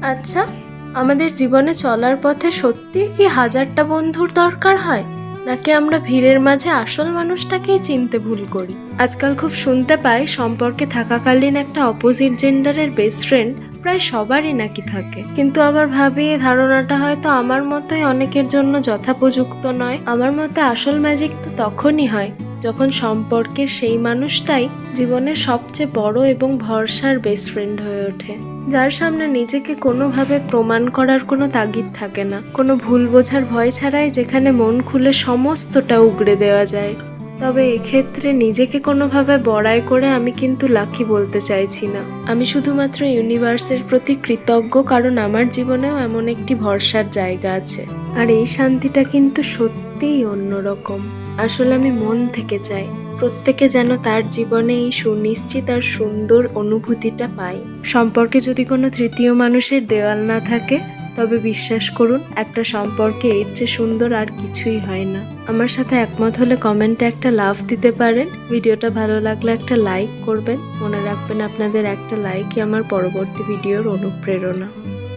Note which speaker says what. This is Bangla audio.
Speaker 1: আচ্ছা, আমাদের জীবনে চলার পথে সত্যিই কি হাজারটা বন্ধুর দরকার হয়, নাকি আমরা ভিড়ের মাঝে আসল মানুষটাকেই চিনতে ভুল করি? আজকাল খুব শুনতে পাই সম্পর্কে থাকাকালীন একটা অপোজিট জেন্ডারের বেস্ট ফ্রেন্ড প্রায় সবারই নাকি থাকে। কিন্তু আবার ভাবি এই ধারণাটা হয়তো আমার মতোই অনেকের জন্য যথোপযুক্ত নয়। আমার মতে আসল ম্যাজিক তো তখনই হয় যখন সম্পর্কের সেই মানুষটাই জীবনের সবচেয়ে বড় এবং ভরসার বেস্ট ফ্রেন্ড হয়ে ওঠে, যার সামনে নিজেকে কোনোভাবে প্রমাণ করার কোনো তাগিদ থাকে না, কোনো ভুল বোঝার ভয় ছাড়াই যেখানে মন খুলে সমস্তটা উগড়ে দেওয়া যায়। তবে এক্ষেত্রে নিজেকে কোনোভাবে বড়াই করে আমি কিন্তু লাকি বলতে চাইছি না। আমি শুধুমাত্র ইউনিভার্সের প্রতি কৃতজ্ঞ, কারণ আমার জীবনেও এমন একটি ভরসার জায়গা আছে। আর এই শান্তিটা কিন্তু সত্যিই অন্যরকম। আসলে আমি মন থেকে চাই প্রত্যেকে যেন তার জীবনে এই সুনিশ্চিত আর সুন্দর অনুভূতিটা পায়। সম্পর্কে যদি কোনো তৃতীয় মানুষের দেওয়াল না থাকে, তবে বিশ্বাস করুন একটা সম্পর্কে এর চেয়ে সুন্দর আর কিছুই হয় না। আমার সাথে একমত হলে কমেন্টে একটা লাভ দিতে পারেন। ভিডিওটা ভালো লাগলে একটা লাইক করবেন। মনে রাখবেন আপনাদের একটা লাইকই আমার পরবর্তী ভিডিওর অনুপ্রেরণা।